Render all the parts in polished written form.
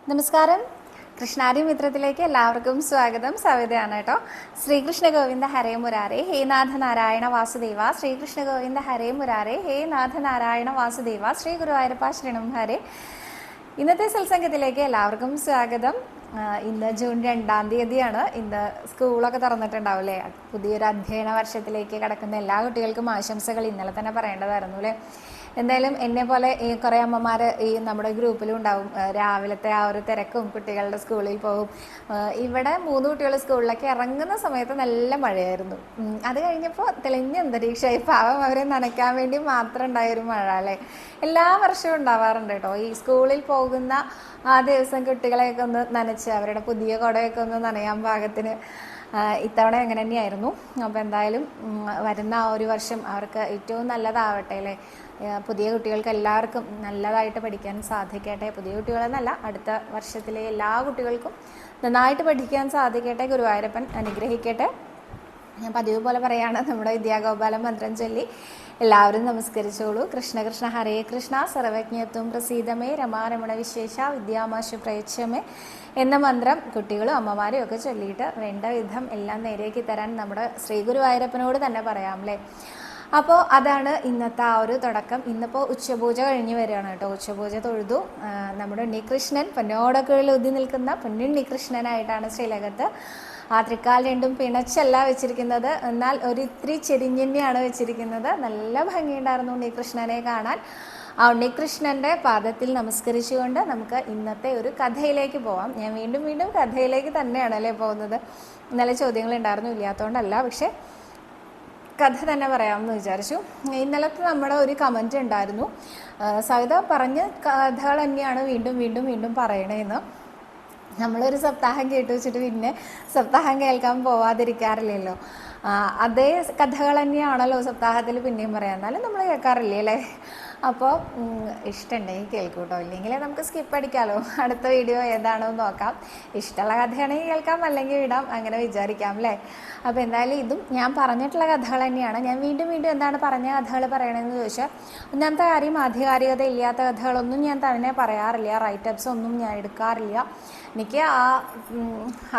നമസ്കാരം. കൃഷ്ണാരി മിത്രത്തിലേക്ക് എല്ലാവർക്കും സ്വാഗതം. സവിതയാണ് കേട്ടോ. ശ്രീകൃഷ്ണ ഗോവിന്ദ ഹരേ മുരാരേ ഹേ നാഥ നാരായണ വാസുദേവ. ശ്രീകൃഷ്ണ ഗോവിന്ദ ഹരേ മുരാരേ ഹേ നാഥ നാരായണ വാസുദേവ. ശ്രീ ഗുരുവായൂരപ്പ ശരണം ഹരേ. ഇന്നത്തെ സത്സംഗത്തിലേക്ക് എല്ലാവർക്കും സ്വാഗതം. ഇന്ന് ജൂൺ 2-ാം തീയതിയാണ്. ഇന്ന് സ്കൂളൊക്കെ തുറന്നിട്ടുണ്ടാവില്ലേ? പുതിയൊരു അധ്യയന വർഷത്തിലേക്ക് കടക്കുന്ന എല്ലാ കുട്ടികൾക്കും ആശംസകൾ ഇന്നലെ തന്നെ പറയേണ്ടതായിരുന്നു അല്ലേ? എന്തായാലും എന്നെ പോലെ ഈ കുറേ അമ്മമാർ ഈ നമ്മുടെ ഗ്രൂപ്പിലും ഉണ്ടാവും. രാവിലത്തെ ആ ഒരു തിരക്കും, കുട്ടികളുടെ സ്കൂളിൽ പോകും. ഇവിടെ 3 കുട്ടികൾ സ്കൂളിലേക്ക് ഇറങ്ങുന്ന സമയത്ത് നല്ല മഴയായിരുന്നു. അത് കഴിഞ്ഞപ്പോൾ തെളിഞ്ഞ അന്തരീക്ഷമായി. പാവം അവരെ നനയ്ക്കാൻ വേണ്ടി മാത്രം ഉണ്ടായൊരു മഴ അല്ലേ? എല്ലാ വർഷവും ഉണ്ടാവാറുണ്ട് കേട്ടോ. ഈ സ്കൂളിൽ പോകുന്ന ആ ദിവസം കുട്ടികളെയൊക്കെ ഒന്ന് നനച്ച് അവരുടെ പുതിയ കുടയൊക്കെ ഒന്ന് നനയാൻ പാകത്തിന് ഇത്തവണ അങ്ങനെ തന്നെയായിരുന്നു. അപ്പോൾ എന്തായാലും വരുന്ന ആ ഒരു വർഷം അവർക്ക് ഏറ്റവും നല്ലതാവട്ടെ അല്ലേ? പുതിയ കുട്ടികൾക്ക് എല്ലാവർക്കും നല്ലതായിട്ട് പഠിക്കാൻ സാധിക്കട്ടെ. പുതിയ കുട്ടികളെന്നല്ല, അടുത്ത വർഷത്തിലെ എല്ലാ കുട്ടികൾക്കും നന്നായിട്ട് പഠിക്കാൻ സാധിക്കട്ടെ. ഗുരുവായൂരപ്പൻ അനുഗ്രഹിക്കട്ടെ. ഞാൻ പതിവ് പോലെ പറയാണ്, നമ്മുടെ വിദ്യാഗോപാലം മന്ത്രം ചൊല്ലി എല്ലാവരും നമസ്കരിച്ചോളൂ. കൃഷ്ണ കൃഷ്ണ ഹരേ കൃഷ്ണ സർവജ്ഞത്വം പ്രസീതമേ രമാരമണ വിശേഷ വിദ്യാമാശു പ്രയച്ഛമേ എന്ന മന്ത്രം കുട്ടികളും അമ്മമാരും ഒക്കെ ചൊല്ലിയിട്ട് വേണ്ട വിധം എല്ലാം നേരേക്ക് തരാൻ നമ്മുടെ ശ്രീ ഗുരുവായൂരപ്പനോട് തന്നെ പറയാം അല്ലേ? അപ്പോൾ അതാണ് ഇന്നത്തെ ആ ഒരു തുടക്കം. ഇന്നിപ്പോൾ ഉച്ചപൂജ കഴിഞ്ഞ് വരികയാണ് കേട്ടോ. ഉച്ചപൂജ തൊഴുതു. നമ്മുടെ ഉണ്ണികൃഷ്ണൻ പൊന്നോടക്കുഴൽ ഉതി നിൽക്കുന്ന പൊന്നുണ്ണികൃഷ്ണനായിട്ടാണ് ശ്രീലകത്ത്. ആ തൃക്കാൽ രണ്ടും പിണച്ചല്ല വെച്ചിരിക്കുന്നത്, എന്നാൽ ഒരിത്തിരി ചെരിഞ്ഞെന്നെയാണ് വെച്ചിരിക്കുന്നത്. നല്ല ഭംഗിയുണ്ടായിരുന്നു ഉണ്ണികൃഷ്ണനെ കാണാൻ. ആ ഉണ്ണികൃഷ്ണൻ്റെ പാദത്തിൽ നമസ്കരിച്ചുകൊണ്ട് നമുക്ക് ഇന്നത്തെ ഒരു കഥയിലേക്ക് പോവാം. ഞാൻ വീണ്ടും വീണ്ടും കഥയിലേക്ക് തന്നെയാണ് അല്ലേ പോകുന്നത്. നല്ല ചോദ്യങ്ങളുണ്ടായിരുന്നു, ഇല്ലാത്തതുകൊണ്ടല്ല, പക്ഷേ കഥ തന്നെ പറയാമെന്ന് വിചാരിച്ചു. ഇന്നലത്തെ നമ്മുടെ ഒരു കമൻറ്റ് ഉണ്ടായിരുന്നു, സവിത പറഞ്ഞ കഥകൾ തന്നെയാണ് വീണ്ടും വീണ്ടും വീണ്ടും പറയണേന്ന്. നമ്മളൊരു സപ്താഹം കേട്ട് വെച്ചിട്ട് പിന്നെ സപ്താഹം കേൾക്കാൻ പോവാതിരിക്കാറില്ലല്ലോ. അതേ കഥകൾ തന്നെയാണല്ലോ സപ്താഹത്തിൽ പിന്നെയും പറയാം, എന്നാലും നമ്മൾ കേൾക്കാറില്ലേ അല്ലേ? അപ്പോൾ ഇഷ്ടമുണ്ടെങ്കിൽ കേൾക്കും കേട്ടോ, ഇല്ലെങ്കിൽ നമുക്ക് സ്കിപ്പ് അടിക്കാമല്ലോ. അടുത്ത വീഡിയോ ഏതാണോ നോക്കാം. ഇഷ്ടമുള്ള കഥയാണെങ്കിൽ കേൾക്കാം, അല്ലെങ്കിൽ വിടാം, അങ്ങനെ വിചാരിക്കാം അല്ലേ? അപ്പോൾ എന്തായാലും ഇതും ഞാൻ പറഞ്ഞിട്ടുള്ള കഥകൾ തന്നെയാണ്. ഞാൻ വീണ്ടും വീണ്ടും എന്താണ് പറഞ്ഞ കഥകൾ പറയണമെന്ന് ചോദിച്ചാൽ, ഒന്നാമത്തെ കാര്യം, ആധികാരികത ഇല്ലാത്ത കഥകളൊന്നും ഞാൻ തന്നെ പറയാറില്ല. റൈറ്റപ്സ് ഒന്നും ഞാൻ എടുക്കാറില്ല. എനിക്ക് ആ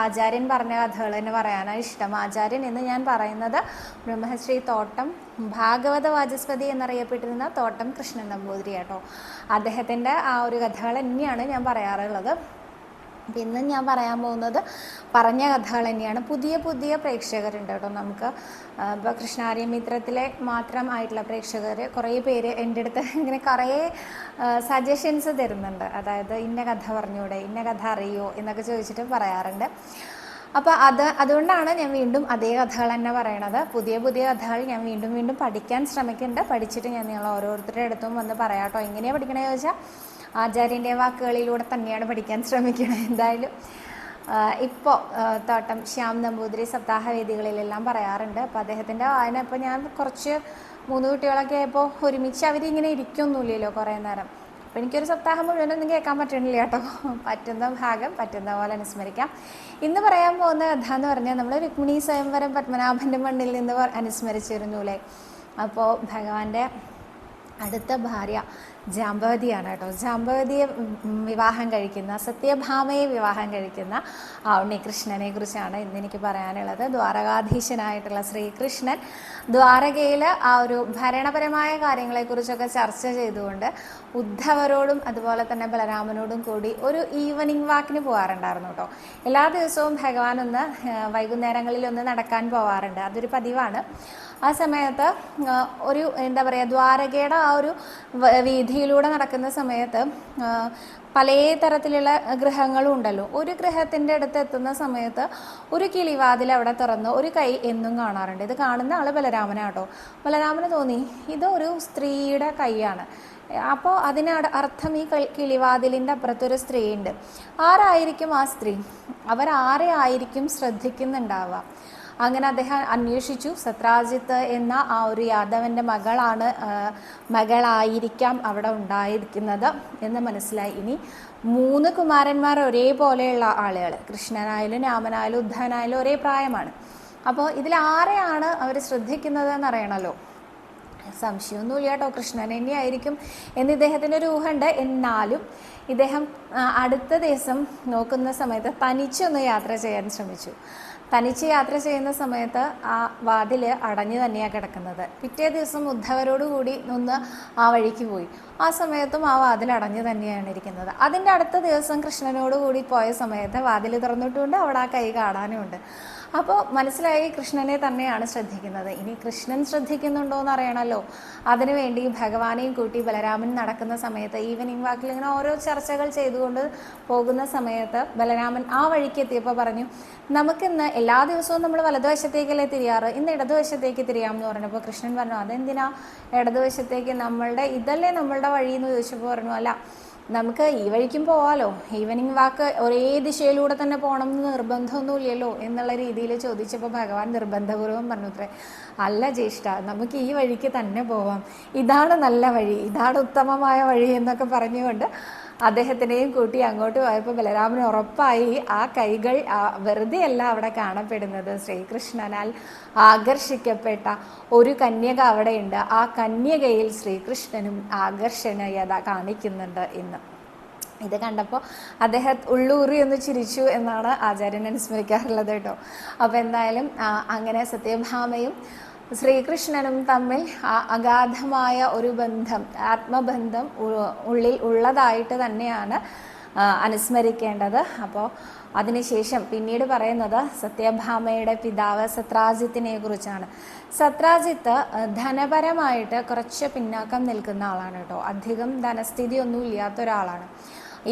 ആചാര്യൻ പറഞ്ഞ കഥകൾ തന്നെ പറയാനാണ് ഇഷ്ടം. ആചാര്യൻ എന്ന് ഞാൻ പറയുന്നത് ബ്രഹ്മശ്രീ തോട്ടം ഭാഗവത വാചസ്പതി എന്നറിയപ്പെട്ടിരുന്ന തോട്ടം കൃഷ്ണൻ നമ്പൂതിരി കേട്ടോ. അദ്ദേഹത്തിൻ്റെ ആ ഒരു കഥകൾ തന്നെയാണ് ഞാൻ പറയാറുള്ളത്. ഇന്ന് ഞാൻ പറയാൻ പോകുന്നത് പറഞ്ഞ കഥകൾ തന്നെയാണ്. പുതിയ പുതിയ പ്രേക്ഷകരുണ്ട് കേട്ടോ നമുക്ക്. ഇപ്പോൾ കൃഷ്ണാരി മിത്രത്തിലെ മാത്രം ആയിട്ടുള്ള പ്രേക്ഷകർ കുറേ പേര് എൻ്റെ അടുത്ത് ഇങ്ങനെ കുറേ സജഷൻസ് തരുന്നുണ്ട്. അതായത് ഇന്ന കഥ പറഞ്ഞൂടെ, ഇന്ന കഥ അറിയോ എന്നൊക്കെ ചോദിച്ചിട്ട് പറയാറുണ്ട്. അപ്പോൾ അതുകൊണ്ടാണ് ഞാൻ വീണ്ടും അതേ കഥകൾ തന്നെ പറയണത്. പുതിയ പുതിയ കഥകൾ ഞാൻ വീണ്ടും വീണ്ടും പഠിക്കാൻ ശ്രമിക്കുന്നുണ്ട്. പഠിച്ചിട്ട് ഞാൻ നിങ്ങൾ ഓരോരുത്തരുടെ അടുത്തും വന്ന് പറയാം കേട്ടോ. എങ്ങനെയാണ് പഠിക്കണമെന്ന് ചോദിച്ചാൽ ആചാര്യൻ്റെ വാക്കുകളിലൂടെ തന്നെയാണ് പഠിക്കാൻ ശ്രമിക്കുന്നത്. എന്തായാലും ഇപ്പോൾ തോട്ടം ശ്യാം നമ്പൂതിരി സപ്താഹ വേദികളിലെല്ലാം പറയാറുണ്ട്. അപ്പോൾ അദ്ദേഹത്തിൻ്റെ വായന ഇപ്പോൾ ഞാൻ കുറച്ച് 3 കുട്ടികളൊക്കെ ആയപ്പോൾ ഒരുമിച്ച് അവരിങ്ങനെ ഇരിക്കൊന്നുമില്ലല്ലോ കുറേ നേരം. അപ്പോൾ എനിക്കൊരു സപ്താഹം മുഴുവനൊന്നും കേൾക്കാൻ പറ്റണില്ല കേട്ടോ. പറ്റുന്ന ഭാഗം പറ്റുന്ന പോലെ അനുസ്മരിക്കാം. ഇന്ന് പറയാൻ പോകുന്ന കഥ എന്ന് പറഞ്ഞാൽ നമ്മൾ രുക്മിണി സ്വയംവരം പത്മനാഭൻ്റെ മണ്ണിൽ നിന്ന് അനുസ്മരിച്ചിരുന്നു അല്ലേ? അപ്പോൾ ഭഗവാന്റെ അടുത്ത ഭാര്യ ജാമ്പവതിയാണ് കേട്ടോ. ജാമ്പവതിയെ വിവാഹം കഴിക്കുന്ന, സത്യഭാമയെ വിവാഹം കഴിക്കുന്ന ആ ഉണ്ണികൃഷ്ണനെ കുറിച്ചാണ് ഇന്ന് എനിക്ക് പറയാനുള്ളത്. ദ്വാരകാധീശനായിട്ടുള്ള ശ്രീകൃഷ്ണൻ ദ്വാരകയിൽ ആ ഒരു ഭരണപരമായ കാര്യങ്ങളെക്കുറിച്ചൊക്കെ ചർച്ച ചെയ്തുകൊണ്ട് ഉദ്ധവരോടും അതുപോലെ തന്നെ ബലരാമനോടും കൂടി ഒരു ഈവനിങ് വാക്കിന് പോകാറുണ്ടായിരുന്നു കേട്ടോ. എല്ലാ ദിവസവും ഭഗവാൻ ഒന്ന് വൈകുന്നേരങ്ങളിലൊന്ന് നടക്കാൻ പോവാറുണ്ട്. അതൊരു പതിവാണ്. ആ സമയത്ത് ഒരു എന്താ പറയുക, ദ്വാരകയുടെ ആ ഒരു വീതിയിലൂടെ നടക്കുന്ന സമയത്ത് പല തരത്തിലുള്ള ഗൃഹങ്ങളും ഉണ്ടല്ലോ. ഒരു ഗൃഹത്തിൻ്റെ അടുത്ത് എത്തുന്ന സമയത്ത് ഒരു കിളിവാതിൽ അവിടെ തുറന്ന് ഒരു കൈ എന്നും കാണാറുണ്ട്. ഇത് കാണുന്ന ആൾ ബലരാമനാട്ടോ. ബലരാമന് തോന്നി ഇതൊരു സ്ത്രീയുടെ കൈയാണ്. അപ്പോൾ അതിന് അർത്ഥം ഈ കിളിവാതിലിൻ്റെ അപ്പുറത്തൊരു സ്ത്രീ ഉണ്ട്. ആരായിരിക്കും ആ സ്ത്രീ? അവരാരെ ആയിരിക്കും ശ്രദ്ധിക്കുന്നുണ്ടാവുക? അങ്ങനെ അദ്ദേഹം അന്വേഷിച്ചു. സത്രാജിത്ത് എന്ന ആ ഒരു യാദവൻ്റെ മകളായിരിക്കാം അവിടെ ഉണ്ടായിരിക്കുന്നത് എന്ന് മനസ്സിലായി. ഇനി 3 കുമാരന്മാർ ഒരേപോലെയുള്ള ആളുകൾ, കൃഷ്ണനായാലും രാമനായാലും ഉദ്ധവനായാലും ഒരേ പ്രായമാണ്. അപ്പോൾ ഇതിൽ ആരെയാണ് അവർ ശ്രദ്ധിക്കുന്നത് എന്നറിയണമല്ലോ. സംശയമൊന്നുമില്ല കേട്ടോ, കൃഷ്ണൻ തന്നെയായിരിക്കും എന്ന് ഇദ്ദേഹത്തിൻ്റെ ഒരു ഊഹമുണ്ട്. എന്നാലും ഇദ്ദേഹം അടുത്ത ദിവസം നോക്കുന്ന സമയത്ത് തനിച്ചൊന്ന് യാത്ര ചെയ്യാൻ ശ്രമിച്ചു. തനിച്ച് യാത്ര ചെയ്യുന്ന സമയത്ത് ആ വാതിൽ അടഞ്ഞു തന്നെയാണ് കിടക്കുന്നത്. പിറ്റേ ദിവസം ഉദ്ധവരോടുകൂടി ഒന്ന് ആ വഴിക്ക് പോയി. ആ സമയത്തും ആ വാതിൽ അടഞ്ഞു തന്നെയാണ് ഇരിക്കുന്നത്. അതിൻ്റെ അടുത്ത ദിവസം കൃഷ്ണനോട് കൂടി പോയ സമയത്ത് വാതിൽ തുറന്നിട്ടുമുണ്ട്, അവിടെ ആ കൈ കാണാനുമുണ്ട്. അപ്പോൾ മനസ്സിലായി കൃഷ്ണനെ തന്നെയാണ് ശ്രദ്ധിക്കുന്നത്. ഇനി കൃഷ്ണൻ ശ്രദ്ധിക്കുന്നുണ്ടോ എന്ന് അറിയണമല്ലോ. അതിനുവേണ്ടി ഭഗവാനെയും കൂട്ടി ബലരാമൻ നടക്കുന്ന സമയത്ത് ഈവനിങ് വാക്കിൽ ഇങ്ങനെ ഓരോ ചർച്ചകൾ ചെയ്തുകൊണ്ട് പോകുന്ന സമയത്ത് ബലരാമൻ ആ വഴിക്ക് എത്തിയപ്പോൾ പറഞ്ഞു, നമുക്കിന്ന് എല്ലാ ദിവസവും നമ്മൾ വലതുവശത്തേക്കല്ലേ തിരിയാറ്, ഇന്ന് ഇടതുവശത്തേക്ക് തിരിയാമെന്ന് പറഞ്ഞപ്പോൾ കൃഷ്ണൻ പറഞ്ഞു, അതെന്തിനാ ഇടതുവശത്തേക്ക്, ഇതല്ലേ നമ്മളുടെ വഴി എന്ന് ചോദിച്ചപ്പോൾ പറഞ്ഞു, അല്ല നമുക്ക് ഈ വഴിക്കും പോവാലോ, ഈവനിങ് വാക്ക് ഒരേ ദിശയിലൂടെ തന്നെ പോകണം എന്ന് നിർബന്ധമൊന്നുമില്ലല്ലോ എന്നുള്ള രീതിയിൽ ചോദിച്ചപ്പോൾ ഭഗവാൻ നിർബന്ധപൂർവ്വം പറഞ്ഞു അത്രേ, അല്ല ജ്യേഷ്ഠ, നമുക്ക് ഈ വഴിക്ക് തന്നെ പോവാം, ഇതാണ് നല്ല വഴി, ഇതാണ് ഉത്തമമായ വഴി എന്നൊക്കെ പറഞ്ഞുകൊണ്ട് അദ്ദേഹത്തിനെയും കൂട്ടി അങ്ങോട്ട് പോയപ്പോൾ ബലരാമന് ഉറപ്പായി ആ കൈകൾ വെറുതെ അല്ല അവിടെ കാണപ്പെടുന്നത്. ശ്രീകൃഷ്ണനാൽ ആകർഷിക്കപ്പെട്ട ഒരു കന്യക അവിടെയുണ്ട്. ആ കന്യകയിൽ ശ്രീകൃഷ്ണനും ആകർഷണീയത കാണിക്കുന്നുണ്ട് എന്ന്. ഇത് കണ്ടപ്പോൾ അദ്ദേഹം ഉള്ളൂറി ഒന്ന് ചിരിച്ചു എന്നാണ് ആചാര്യൻ അനുസ്മരിക്കാറുള്ളത് കേട്ടോ. അപ്പോൾ എന്തായാലും അങ്ങനെ സത്യഭാമയും ശ്രീകൃഷ്ണനും തമ്മിൽ അഗാധമായ ഒരു ബന്ധം, ആത്മബന്ധം ഉള്ളിൽ ഉള്ളതായിട്ട് തന്നെയാണ് അനുസ്മരിക്കേണ്ടത്. അപ്പോൾ അതിനുശേഷം പിന്നീട് പറയുന്നത് സത്യഭാമയുടെ പിതാവ് സത്രാജിത്തിനെ കുറിച്ചാണ്. സത്രാജിത്ത് ധനപരമായിട്ട് കുറച്ച് പിന്നാക്കം നിൽക്കുന്ന ആളാണ് കേട്ടോ. അധികം ധനസ്ഥിതി ഒന്നും ഇല്ലാത്ത ഒരാളാണ്.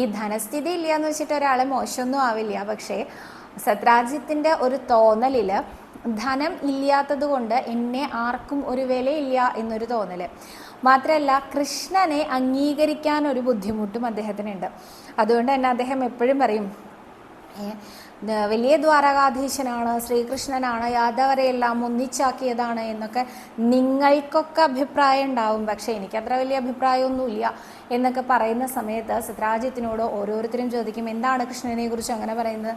ഈ ധനസ്ഥിതി ഇല്ല എന്ന് വെച്ചിട്ട് ഒരാളെ മോശമൊന്നും ആവില്ല. പക്ഷേ സത്രാജിത്തിൻ്റെ ഒരു തോന്നലിൽ ധനം ഇല്ലാത്തത് കൊണ്ട് എന്നെ ആർക്കും ഒരു വിലയില്ല എന്നൊരു തോന്നൽ. മാത്രമല്ല കൃഷ്ണനെ അംഗീകരിക്കാൻ ഒരു ബുദ്ധിമുട്ടും അദ്ദേഹത്തിനുണ്ട്. അതുകൊണ്ട് തന്നെ അദ്ദേഹം എപ്പോഴും പറയും, വലിയ ദ്വാരകാധീശനാണ്, ശ്രീകൃഷ്ണനാണ്, യാദവരെയെല്ലാം ഒന്നിച്ചാക്കിയതാണ് എന്നൊക്കെ നിങ്ങൾക്കൊക്കെ അഭിപ്രായം ഉണ്ടാവും, പക്ഷെ എനിക്കത്ര വലിയ അഭിപ്രായമൊന്നുമില്ല എന്നൊക്കെ പറയുന്ന സമയത്ത് സത്രാജിത്തിനോട് ഓരോരുത്തരും ചോദിക്കും, എന്താണ് കൃഷ്ണനെ കുറിച്ച് അങ്ങനെ പറയുന്നത്?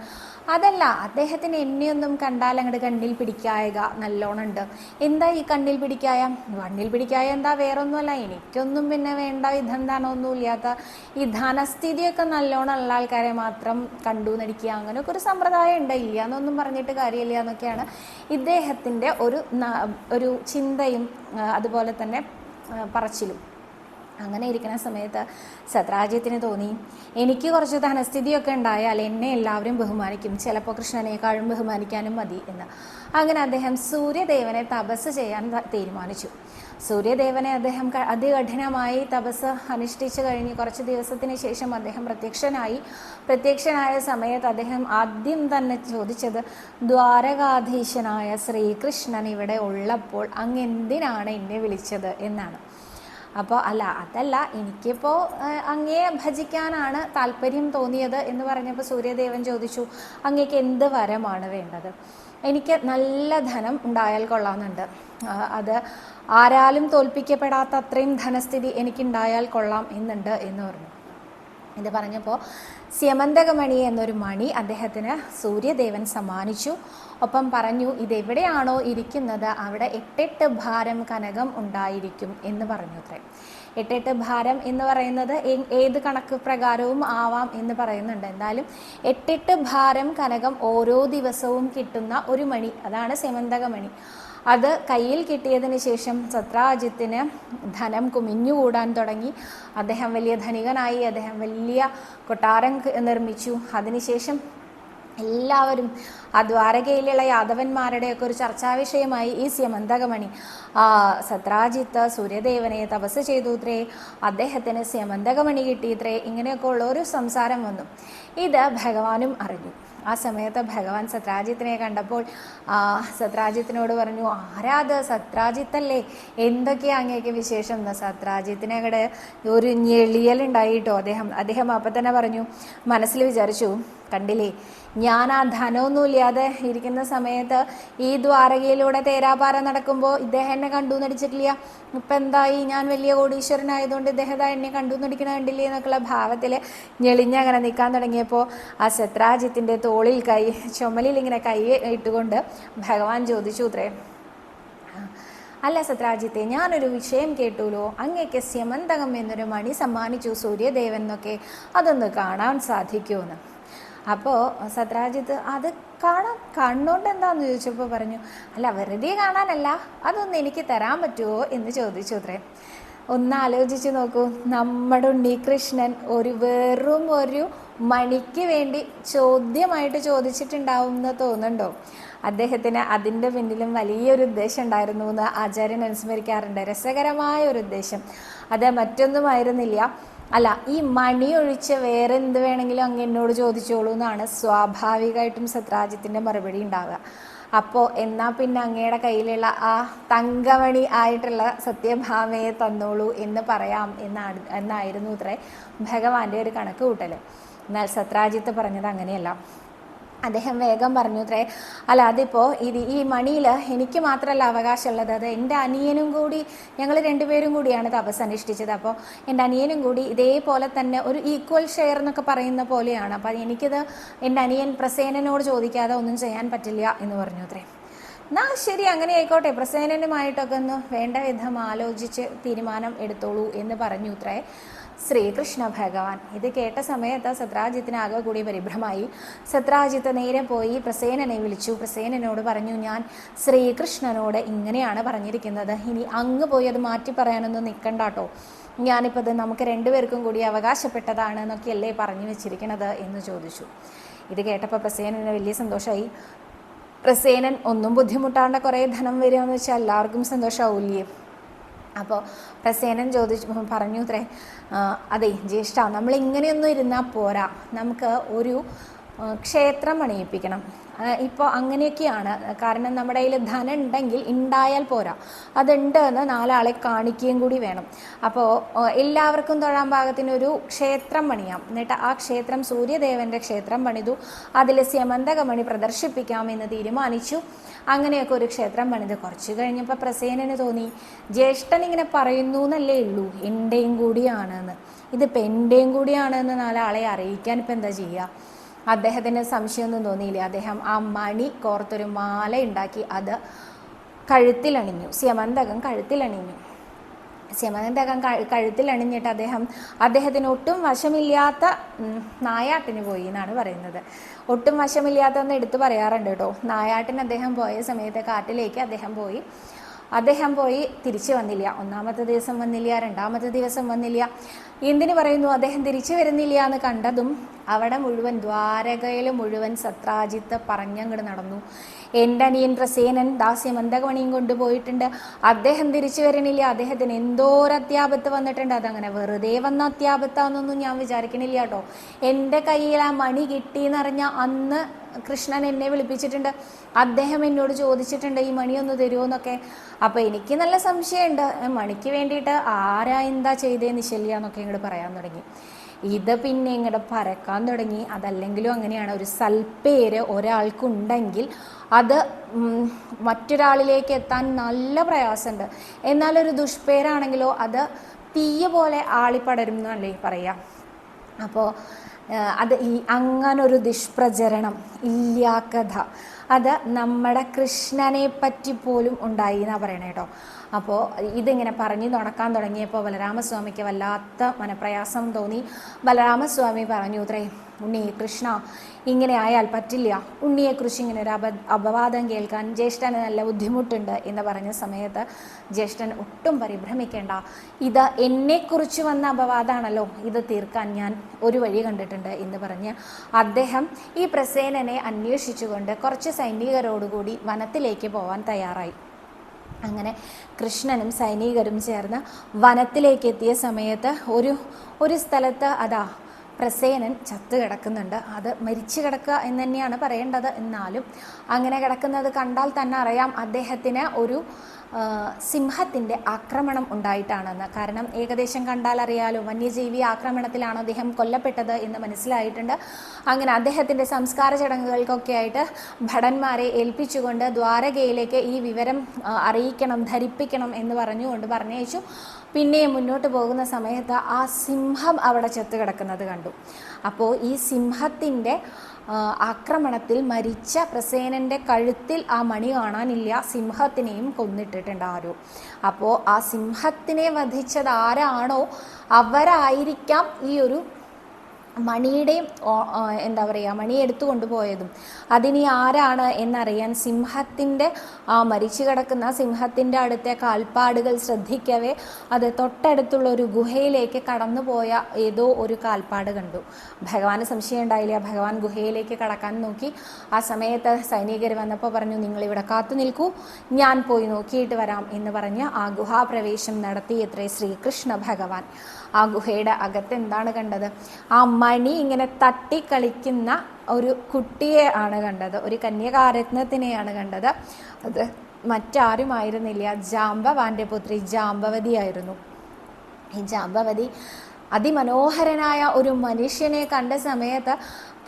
അതല്ല, അദ്ദേഹത്തിന് എന്നെയൊന്നും കണ്ടാൽ അങ്ങോട്ട് കണ്ണിൽ പിടിക്കായക നല്ലോണം ഉണ്ട്. എന്താ ഈ കണ്ണിൽ പിടിക്കായ? കണ്ണിൽ പിടിക്കായ എന്താ, വേറൊന്നുമല്ല, എനിക്കൊന്നും പിന്നെ വേണ്ട വിധം ധനമൊന്നും ഇല്ലാത്ത ഈ ധനസ്ഥിതിയൊക്കെ നല്ലോണം ഉള്ള ആൾക്കാരെ മാത്രം കണ്ടു നടിക്കുക, അങ്ങനെയൊക്കെ ഒരു സമ്പ്രദായം ഉണ്ട്, ഇല്ല എന്നൊന്നും പറഞ്ഞിട്ട് കാര്യമില്ല എന്നൊക്കെയാണ് ഇദ്ദേഹത്തിൻ്റെ ഒരു ചിന്തയും അതുപോലെ തന്നെ പറച്ചിലും. അങ്ങനെ ഇരിക്കുന്ന സമയത്ത് സത്രാജിത്തിന് തോന്നി, എനിക്ക് കുറച്ച് ധനസ്ഥിതിയൊക്കെ ഉണ്ടായാൽ എന്നെ എല്ലാവരും ബഹുമാനിക്കും, ചിലപ്പോൾ കൃഷ്ണനേക്കാളും ബഹുമാനിക്കാനും മതി എന്ന്. അങ്ങനെ അദ്ദേഹം സൂര്യദേവനെ തപസ് ചെയ്യാൻ തീരുമാനിച്ചു. സൂര്യദേവനെ അദ്ദേഹം അതികഠിനമായി തപസ് അനുഷ്ഠിച്ചു കഴിഞ്ഞ് കുറച്ച് ദിവസത്തിന് ശേഷം അദ്ദേഹം പ്രത്യക്ഷനായ സമയത്ത് അദ്ദേഹം ആദ്യം തന്നെ ചോദിച്ചത്, ദ്വാരകാധീശനായ ശ്രീകൃഷ്ണൻ ഇവിടെ ഉള്ളപ്പോൾ അങ്ങ് എന്തിനാണ് എന്നെ വിളിച്ചത് എന്നാണ്. അപ്പോൾ അതല്ല, എനിക്കിപ്പോൾ അങ്ങയെ ഭജിക്കാനാണ് താല്പര്യം തോന്നിയത് എന്ന് പറഞ്ഞപ്പോൾ സൂര്യദേവൻ ചോദിച്ചു, അങ്ങേക്ക് എന്ത് വരമാണ് വേണ്ടത്? എനിക്ക് നല്ല ധനം ഉണ്ടായാൽ കൊള്ളാമെന്നുണ്ട്, അത് ആരാലും തോൽപ്പിക്കപ്പെടാത്ത അത്രയും ധനസ്ഥിതി എനിക്കുണ്ടായാൽ കൊള്ളാം എന്നുണ്ട് എന്ന് പറഞ്ഞു. ഇത് പറഞ്ഞപ്പോൾ സ്യമന്തകമണി എന്നൊരു മണി അദ്ദേഹത്തിന് സൂര്യദേവൻ സമ്മാനിച്ചു. ഒപ്പം പറഞ്ഞു, ഇതെവിടെയാണോ ഇരിക്കുന്നത് അവിടെ 8 ഭാരം കനകം ഉണ്ടായിരിക്കും എന്ന് പറഞ്ഞു അത്രേ. 8 ഭാരം എന്ന് പറയുന്നത് ഏത് കണക്ക് പ്രകാരവും ആവാം എന്ന് പറയുന്നുണ്ട്. എന്തായാലും 8 ഭാരം കനകം ഓരോ ദിവസവും കിട്ടുന്ന ഒരു മണി, അതാണ് സ്യമന്തകമണി. അത് കയ്യിൽ കിട്ടിയതിന് ശേഷം സത്രാജിത്തിന് ധനം കുമിഞ്ഞുകൂടാൻ തുടങ്ങി. അദ്ദേഹം വലിയ ധനികനായി, അദ്ദേഹം വലിയ കൊട്ടാരം നിർമ്മിച്ചു. അതിനുശേഷം എല്ലാവരും ആ ദ്വാരകയിലുള്ള യാദവന്മാരുടെയൊക്കെ ഒരു ചർച്ചാ വിഷയമായി ഈ സ്യമന്തകമണി. സത്രാജിത്ത് സൂര്യദേവനെ തപസ് ചെയ്തുത്രേ, അദ്ദേഹത്തിന് സ്യമന്തകമണി കിട്ടിയിത്രേ, ഇങ്ങനെയൊക്കെ ഉള്ള ഒരു സംസാരം വന്നു. ഇത് ഭഗവാനും അറിഞ്ഞു. ആ സമയത്ത് ഭഗവാൻ സത്രാജിത്തിനെ കണ്ടപ്പോൾ സത്രാജിത്തിനോട് പറഞ്ഞു, ആരാത്? സത്രാജിത്തല്ലേ, എന്തൊക്കെയാ അങ്ങേക്ക് വിശേഷം എന്ന്. സത്രാജിത്തിനെ കൂടെ ഒരു ഞെളിയലുണ്ടായിട്ടോ. അദ്ദേഹം അപ്പം തന്നെ പറഞ്ഞു, മനസ്സിൽ വിചാരിച്ചു, കണ്ടില്ലേ, ഞാൻ ആ ധനമൊന്നുമില്ലാതെ ഇരിക്കുന്ന സമയത്ത് ഈ ദ്വാരകയിലൂടെ തേരാപാര നടക്കുമ്പോൾ ഇദ്ദേഹം എന്നെ കണ്ടു നടിച്ചിട്ടില്ല, ഇപ്പം എന്തായി, ഞാൻ വലിയ കോടീശ്വരനായതുകൊണ്ട് ഇദ്ദേഹം എന്നെ കണ്ടു നടിക്കണ കണ്ടില്ലേ എന്നൊക്കെയുള്ള ഭാവത്തിൽ ഞെളിഞ്ഞങ്ങനെ നിൽക്കാൻ തുടങ്ങിയപ്പോൾ ആ സത്രാജിത്തിൻ്റെ തോളിൽ ചുമലിൽ ഇങ്ങനെ കൈ ഇട്ടുകൊണ്ട് ഭഗവാൻ ചോദിച്ചു അത്രേ, അല്ല സത്രാജിത്തെ, ഞാനൊരു വിഷയം കേട്ടുല്ലോ, അങ്ങേക്ക് സ്യമന്തകം എന്നൊരു മണി സമ്മാനിച്ചു സൂര്യദേവൻ എന്നൊക്കെ, അതൊന്ന് കാണാൻ സാധിക്കുമെന്ന്. അപ്പോൾ സത്രാജിത്ത് അത് കാണുന്നോണ്ട് എന്താന്ന് ചോദിച്ചപ്പോൾ പറഞ്ഞു, അല്ല വെറുതെ കാണാനല്ല, അതൊന്ന് എനിക്ക് തരാൻ പറ്റുമോ എന്ന് ചോദിച്ചു അത്രേ. ഒന്ന് ആലോചിച്ച് നോക്കൂ, നമ്മുടെ ഉണ്ണികൃഷ്ണൻ വെറും ഒരു മണിക്ക് വേണ്ടി ചോദ്യമായിട്ട് ചോദിച്ചിട്ടുണ്ടാവും എന്ന് തോന്നുന്നുണ്ടോ? അദ്ദേഹത്തിന് അതിൻ്റെ പിന്നിലും വലിയൊരു ഉദ്ദേശം ഉണ്ടായിരുന്നു എന്ന് ആചാര്യൻ അനുസ്മരിക്കാറുണ്ട്. രസകരമായ ഒരു ഉദ്ദേശം. അത് മറ്റൊന്നുമായിരുന്നില്ല, അല്ല ഈ മണി ഒഴിച്ച് വേറെ എന്ത് വേണമെങ്കിലും അങ്ങ് എന്നോട് ചോദിച്ചോളൂ എന്നാണ് സ്വാഭാവികമായിട്ടും സത്രാജിത്തിൻ്റെ മറുപടി ഉണ്ടാവുക. അപ്പോൾ എന്നാൽ പിന്നെ അങ്ങയുടെ കയ്യിലുള്ള ആ തങ്കമണി ആയിട്ടുള്ള സത്യഭാമയെ തന്നോളൂ എന്ന് പറയാം എന്നായിരുന്നു ഇത്രേ ഭഗവാന്റെ ഒരു കണക്ക് കൂട്ടൽ. എന്നാൽ സത്രാജിത്ത് പറഞ്ഞത് അങ്ങനെയല്ല. അദ്ദേഹം വേഗം പറഞ്ഞു അത്രേ, അല്ല അതിപ്പോൾ ഈ മണിയിൽ എനിക്ക് മാത്രമല്ല അവകാശമുള്ളത്, അത് എൻ്റെ അനിയനും കൂടി, ഞങ്ങൾ രണ്ടുപേരും കൂടിയാണ് തപസ് അനുഷ്ഠിച്ചത്. അപ്പോൾ എൻ്റെ അനിയനും കൂടി ഇതേപോലെ തന്നെ ഒരു ഈക്വൽ ഷെയർ എന്നൊക്കെ പറയുന്ന പോലെയാണ്. അപ്പോൾ എനിക്കിത് എൻ്റെ അനിയൻ പ്രസേനനോട് ചോദിക്കാതെ ഒന്നും ചെയ്യാൻ പറ്റില്ല എന്ന് പറഞ്ഞു അത്രേ. എന്നാൽ ശരി, അങ്ങനെ ആയിക്കോട്ടെ, പ്രസേനനുമായിട്ടൊക്കെ ഒന്ന് വേണ്ട വിധം ആലോചിച്ച് തീരുമാനം എടുത്തോളൂ എന്ന് പറഞ്ഞു അത്രേ ശ്രീകൃഷ്ണ ഭഗവാൻ. ഇത് കേട്ട സമയത്ത് സത്രാജിത്തിനാകെ കൂടി പരിഭ്രമായി. സത്രാജിത്ത് നേരെ പോയി പ്രസേനനെ വിളിച്ചു. പ്രസേനനോട് പറഞ്ഞു, ഞാൻ ശ്രീകൃഷ്ണനോട് ഇങ്ങനെയാണ് പറഞ്ഞിരിക്കുന്നത്, ഇനി അങ്ങ് പോയി അത് മാറ്റി പറയാനൊന്നും നിൽക്കണ്ടാട്ടോ, ഞാനിപ്പോൾ ഇത് നമുക്ക് രണ്ടുപേർക്കും കൂടി അവകാശപ്പെട്ടതാണ് എന്നൊക്കെയല്ലേ പറഞ്ഞു വെച്ചിരിക്കണത് എന്ന് ചോദിച്ചു. ഇത് കേട്ടപ്പോൾ പ്രസേനന് വലിയ സന്തോഷമായി. പ്രസേനൻ ഒന്നും ബുദ്ധിമുട്ടാണ്ട് കുറേ ധനം വരികയെന്ന് വെച്ചാൽ എല്ലാവർക്കും സന്തോഷമാവില്ലേ. അപ്പോൾ പ്രസേനൻ പറഞ്ഞു അത്രേ, അതെ ജ്യേഷ്ഠ, നമ്മൾ ഇങ്ങനെയൊന്നും ഇരുന്നാൽ പോരാ, നമുക്ക് ഒരു ക്ഷേത്രം പണിയിപ്പിക്കണം. ഇപ്പോൾ അങ്ങനെയൊക്കെയാണ്. കാരണം നമ്മുടെ കയ്യിൽ ധനം ഉണ്ടെങ്കിൽ ഉണ്ടായാൽ പോരാ, അതുണ്ട് എന്ന് നാലാളെ കാണിക്കുകയും കൂടി വേണം. അപ്പോൾ എല്ലാവർക്കും തൊഴാൻ പാകത്തിനൊരു ക്ഷേത്രം പണിയാം. എന്നിട്ട് ആ ക്ഷേത്രം സൂര്യദേവൻ്റെ ക്ഷേത്രം പണിതു, അതിൽ സ്യമന്തകമണി പ്രദർശിപ്പിക്കാമെന്ന് തീരുമാനിച്ചു. അങ്ങനെയൊക്കെ ഒരു ക്ഷേത്രം പണിത് കുറച്ച് കഴിഞ്ഞപ്പോൾ പ്രസേനന് തോന്നി, ജ്യേഷ്ഠൻ ഇങ്ങനെ പറയുന്നു എന്നല്ലേ ഉള്ളൂ, എൻ്റെയും കൂടിയാണെന്ന്, ഇതിപ്പോൾ എൻ്റെയും കൂടിയാണെന്ന് നാലാളെ അറിയിക്കാൻ ഇപ്പം എന്താ ചെയ്യുക? അദ്ദേഹത്തിന് സംശയമൊന്നും തോന്നിയില്ല. അദ്ദേഹം ആ മണി കോർത്തൊരു മാല ഉണ്ടാക്കി അത് കഴുത്തിലണിഞ്ഞു. സ്യമന്തകം കഴുത്തിലണിഞ്ഞു. സ്യമന്തകം കഴുത്തിലണിഞ്ഞിട്ട് അദ്ദേഹത്തിന് ഒട്ടും വശമില്ലാത്ത നായാട്ടിന് പോയി എന്നാണ് പറയുന്നത്. ഒട്ടും വശമില്ലാത്തതെന്ന് എടുത്ത് പറയാറുണ്ട് കേട്ടോ. നായാട്ടിന് അദ്ദേഹം പോയ സമയത്ത് കാട്ടിലേക്ക് അദ്ദേഹം പോയി തിരിച്ചു വന്നില്ല. ഒന്നാമത്തെ ദിവസം വന്നില്ല, രണ്ടാമത്തെ ദിവസം വന്നില്ല. എന്തിനു പറയുന്നു അദ്ദേഹം തിരിച്ചു വരുന്നില്ല എന്ന് കണ്ടതും അവിടെ മുഴുവൻ, ദ്വാരകയിൽ മുഴുവൻ സത്രാജിത്ത് പറഞ്ഞങ്ങോട്ട് നടന്നു. എൻ്റെ അനിയൻ പ്രസേനൻ ദാസ്യമന്തകമണിയും കൊണ്ടുപോയിട്ടുണ്ട്, അദ്ദേഹം തിരിച്ചു വരണില്ല, അദ്ദേഹത്തിന് എന്തോരം അത്യാപത്ത് വന്നിട്ടുണ്ട്. അതങ്ങനെ വെറുതെ വന്ന അത്യാപത്താന്നൊന്നും ഞാൻ വിചാരിക്കണില്ല കേട്ടോ. എൻ്റെ കയ്യിൽ ആ മണി കിട്ടിയെന്നറിഞ്ഞ അന്ന് കൃഷ്ണൻ എന്നെ വിളിപ്പിച്ചിട്ടുണ്ട്, അദ്ദേഹം എന്നോട് ചോദിച്ചിട്ടുണ്ട് ഈ മണി ഒന്ന് തരുമോ എന്നൊക്കെ. അപ്പോൾ എനിക്ക് നല്ല സംശയമുണ്ട്, മണിക്ക് വേണ്ടിയിട്ട് ആരാ എന്താ ചെയ്തേന്ന് ശല്യ എന്നൊക്കെ ഇങ്ങോട്ട് പറയാൻ തുടങ്ങി. ഇത് പിന്നെ ഇങ്ങോട്ട് പരക്കാൻ തുടങ്ങി. അതല്ലെങ്കിലും അങ്ങനെയാണ്, ഒരു സൽപ്പേര് ഒരാൾക്കുണ്ടെങ്കിൽ അത് മറ്റൊരാളിലേക്ക് എത്താൻ നല്ല പ്രയാസമുണ്ട്. എന്നാലൊരു ദുഷ്പേരാണെങ്കിലോ അത് തീയ പോലെ ആളിപ്പടരും എന്നല്ലേ പറയാം. അപ്പോൾ അത് അങ്ങനൊരു ദുഷ്പ്രചരണം ഇല്ലാ കഥ അത് നമ്മുടെ കൃഷ്ണനെ പറ്റി പോലും ഉണ്ടായി എന്നാണ് പറയണേ കേട്ടോ. അപ്പോൾ ഇതിങ്ങനെ പറഞ്ഞ് നടക്കാൻ തുടങ്ങിയപ്പോൾ ബലരാമസ്വാമിക്ക് വല്ലാത്ത മനപ്രയാസം തോന്നി. ബലരാമസ്വാമി പറഞ്ഞു, അത്രേ ഉണ്ണി കൃഷ്ണ, ഇങ്ങനെ ആയാൽ പറ്റില്ല, ഉണ്ണിയെക്കുറിച്ച് ഇങ്ങനെ ഒരു അപവാദം കേൾക്കാൻ ജ്യേഷ്ഠന് നല്ല ബുദ്ധിമുട്ടുണ്ട് എന്ന് പറഞ്ഞ സമയത്ത് ജ്യേഷ്ഠൻ ഒട്ടും പരിഭ്രമിക്കേണ്ട, ഇത് എന്നെക്കുറിച്ച് വന്ന അപവാദമാണല്ലോ, ഇത് തീർക്കാൻ ഞാൻ ഒരു വഴി കണ്ടിട്ടുണ്ട് എന്ന് പറഞ്ഞ് അദ്ദേഹം ഈ പ്രസേനനെ അന്വേഷിച്ചുകൊണ്ട് കുറച്ച് സൈനികരോടുകൂടി വനത്തിലേക്ക് പോകാൻ തയ്യാറായി. അങ്ങനെ കൃഷ്ണനും സൈനികരും ചേർന്ന് വനത്തിലേക്ക് എത്തിയ സമയത്ത് ഒരു സ്ഥലത്ത് പ്രസേനൻ ചത്തു കിടക്കുന്നുണ്ട്. അത് മരിച്ചു കിടക്കുക എന്ന് തന്നെയാണ് പറയേണ്ടത്. എന്നാലും അങ്ങനെ കിടക്കുന്നത് കണ്ടാൽ തന്നെ അറിയാം അദ്ദേഹത്തിന് ഒരു സിംഹത്തിൻ്റെ ആക്രമണം ഉണ്ടായിട്ടാണെന്ന്. കാരണം ഏകദേശം കണ്ടാൽ അറിയാലോ, വന്യജീവി ആക്രമണത്തിലാണ് അദ്ദേഹം കൊല്ലപ്പെട്ടത് എന്ന് മനസ്സിലായിട്ടുണ്ട്. അങ്ങനെ അദ്ദേഹത്തിൻ്റെ സംസ്കാര ചടങ്ങുകൾക്കൊക്കെ ആയിട്ട് ഭടന്മാരെ ഏൽപ്പിച്ചുകൊണ്ട് ദ്വാരകയിലേക്ക് ഈ വിവരം അറിയിക്കണം, ധരിപ്പിക്കണം എന്ന് പറഞ്ഞുകൊണ്ട് പറഞ്ഞയച്ചു. പിന്നെയും മുന്നോട്ട് പോകുന്ന സമയത്ത് ആ സിംഹം അവിടെ ചെത്ത് കിടക്കുന്നത് കണ്ടു. അപ്പോൾ ഈ സിംഹത്തിൻ്റെ ആക്രമണത്തിൽ മരിച്ച പ്രസേനൻ്റെ കഴുത്തിൽ ആ മണി കാണാനില്ല, സിംഹത്തിനെയും കൊന്നിട്ടിട്ടുണ്ട് ആരോ. അപ്പോൾ ആ സിംഹത്തിനെ വധിച്ചത് ആരാണോ അവരായിരിക്കാം ഈ ഒരു മണിയുടെയും എന്താ പറയുക, മണി എടുത്തു കൊണ്ടുപോയതും. അതിനി ആരാണ് എന്നറിയാൻ സിംഹത്തിൻ്റെ മരിച്ചു കിടക്കുന്ന സിംഹത്തിൻ്റെ അടുത്തെ കാൽപ്പാടുകൾ ശ്രദ്ധിക്കവേ അത് തൊട്ടടുത്തുള്ള ഒരു ഗുഹയിലേക്ക് കടന്നുപോയ ഏതോ ഒരു കാൽപ്പാട് കണ്ടു. ഭഗവാന് സംശയം ഉണ്ടായില്ല. ഭഗവാൻ ഗുഹയിലേക്ക് കടക്കാൻ നോക്കി. ആ സമയത്ത് സൈനികർ വന്നപ്പോൾ പറഞ്ഞു, നിങ്ങളിവിടെ കാത്തു നിൽക്കൂ, ഞാൻ പോയി നോക്കിയിട്ട് വരാം എന്ന് പറഞ്ഞ് ആ ഗുഹാപ്രവേശം നടത്തിയത്രേ ശ്രീകൃഷ്ണ ഭഗവാൻ. ആ ഗുഹയുടെ അകത്ത് എന്താണ് കണ്ടത്? ആ മണി ഇങ്ങനെ തട്ടിക്കളിക്കുന്ന ഒരു കുട്ടിയെ ആണ് കണ്ടത്, ഒരു കന്യകാരത്നത്തിനെയാണ് കണ്ടത്. അത് മറ്റാരുമായിരുന്നില്ല, ജാംബവാന്റെ പുത്രി ജാംബവതിയായിരുന്നു. ഈ ജാംബവതി അതിമനോഹരനായ ഒരു മനുഷ്യനെ കണ്ട സമയത്ത്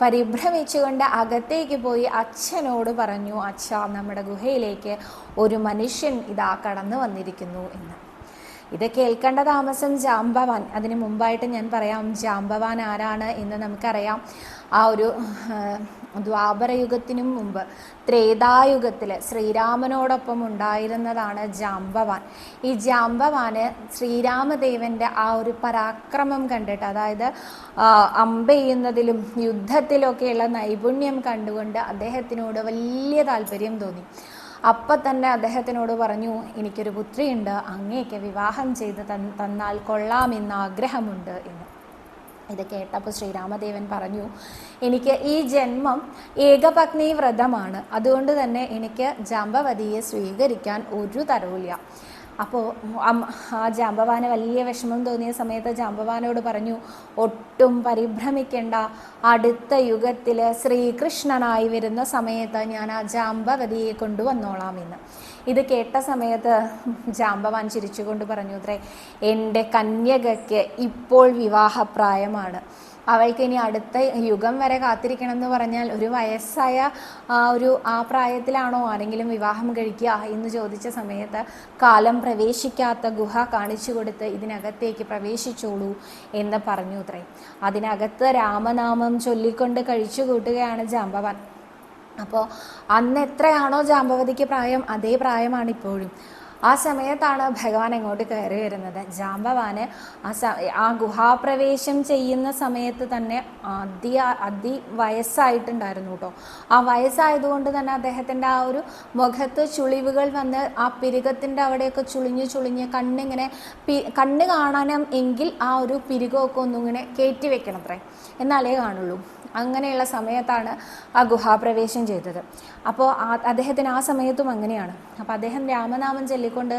പരിഭ്രമിച്ചുകൊണ്ട് അകത്തേക്ക് പോയി അച്ഛനോട് പറഞ്ഞു, അച്ഛാ, നമ്മുടെ ഗുഹയിലേക്ക് ഒരു മനുഷ്യൻ ഇതാ കടന്നു വന്നിരിക്കുന്നു എന്ന്. ഇത് കേൾക്കേണ്ട താമസം ജാംബവാൻ. അതിന് മുമ്പായിട്ട് ഞാൻ പറയാം, ജാംബവാൻ ആരാണ് എന്ന് നമുക്കറിയാം. ആ ഒരു ദ്വാപരയുഗത്തിനും മുമ്പ് ത്രേതായുഗത്തിൽ ശ്രീരാമനോടൊപ്പം ഉണ്ടായിരുന്നതാണ് ജാംബവാൻ. ഈ ജാംബവാന് ശ്രീരാമദേവൻ്റെ ആ ഒരു പരാക്രമം കണ്ടിട്ട്, അതായത് അമ്പെയ്യുന്നതിലും യുദ്ധത്തിലൊക്കെയുള്ള നൈപുണ്യം കണ്ടുകൊണ്ട് അദ്ദേഹത്തിനോട് വലിയ താല്പര്യം തോന്നി. അപ്പം തന്നെ അദ്ദേഹത്തിനോട് പറഞ്ഞു, എനിക്കൊരു പുത്രിയുണ്ട്, അങ്ങേക്ക് വിവാഹം ചെയ്ത് തന്നാൽ കൊള്ളാമെന്ന് ആഗ്രഹമുണ്ട് എന്ന്. ഇത് കേട്ടപ്പോൾ ശ്രീരാമദേവൻ പറഞ്ഞു, എനിക്ക് ഈ ജന്മം ഏകപത്നി വ്രതമാണ്, അതുകൊണ്ട് തന്നെ എനിക്ക് ജാംബവതിയെ സ്വീകരിക്കാൻ ഒരു തരവുമില്ല. അപ്പോൾ ആ ജാംബവാന് വലിയ വിഷമം തോന്നിയ സമയത്ത് ജാംബവാനോട് പറഞ്ഞു, ഒട്ടും പരിഭ്രമിക്കേണ്ട, അടുത്ത യുഗത്തിൽ ശ്രീകൃഷ്ണനായി വരുന്ന സമയത്ത് ഞാൻ ആ ജാംബവതിയെ കൊണ്ടുവന്നോളാം എന്ന്. ഇത് കേട്ട സമയത്ത് ജാംബവാൻ ചിരിച്ചുകൊണ്ട് പറഞ്ഞു, അത്രേ, എൻ്റെ കന്യകയ്ക്ക് ഇപ്പോൾ വിവാഹപ്രായമാണ്, അവൾക്ക് ഇനി അടുത്ത യുഗം വരെ കാത്തിരിക്കണം എന്ന് പറഞ്ഞാൽ ഒരു വയസ്സായ ആ പ്രായത്തിലാണോ ആരെങ്കിലും വിവാഹം കഴിക്കുക എന്ന് ചോദിച്ച സമയത്ത് കാലം പ്രവേശിക്കാത്ത ഗുഹ കാണിച്ചു കൊടുത്ത് ഇതിനകത്തേക്ക് പ്രവേശിച്ചോളൂ എന്ന് പറഞ്ഞു അത്രേ. അതിനകത്ത് രാമനാമം ചൊല്ലിക്കൊണ്ട് കഴിച്ചു കൂട്ടുകയാണ് ജാംബവാൻ. അപ്പോൾ അന്ന് എത്രയാണോ ജാംബവതിക്ക് പ്രായം, അതേ പ്രായമാണിപ്പോഴും. ആ സമയത്താണ് ഭഗവാൻ എങ്ങോട്ട് കയറി വരുന്നത്. ജാംബവാന് ആ ഗുഹാപ്രവേശം ചെയ്യുന്ന സമയത്ത് തന്നെ വയസ്സായിട്ടുണ്ടായിരുന്നു കേട്ടോ. ആ വയസ്സായതുകൊണ്ട് തന്നെ അദ്ദേഹത്തിൻ്റെ ആ ഒരു മുഖത്ത് ചുളിവുകൾ വന്ന് ആ പിരുകത്തിൻ്റെ അവിടെയൊക്കെ ചുളിഞ്ഞ് കണ്ണിങ്ങനെ കണ്ണ് കാണാനും എങ്കിൽ ആ ഒരു പിരുകമൊക്കെ ഒന്നിങ്ങനെ കയറ്റി വെക്കണത്രേ, എന്നാലേ കാണുള്ളൂ. അങ്ങനെയുള്ള സമയത്താണ് ആ ഗുഹാപ്രവേശം ചെയ്തത്. അപ്പോൾ അദ്ദേഹത്തിന് ആ സമയത്തും അങ്ങനെയാണ്. അപ്പോൾ അദ്ദേഹം രാമനാമം ചൊല്ലിക്കൊണ്ട്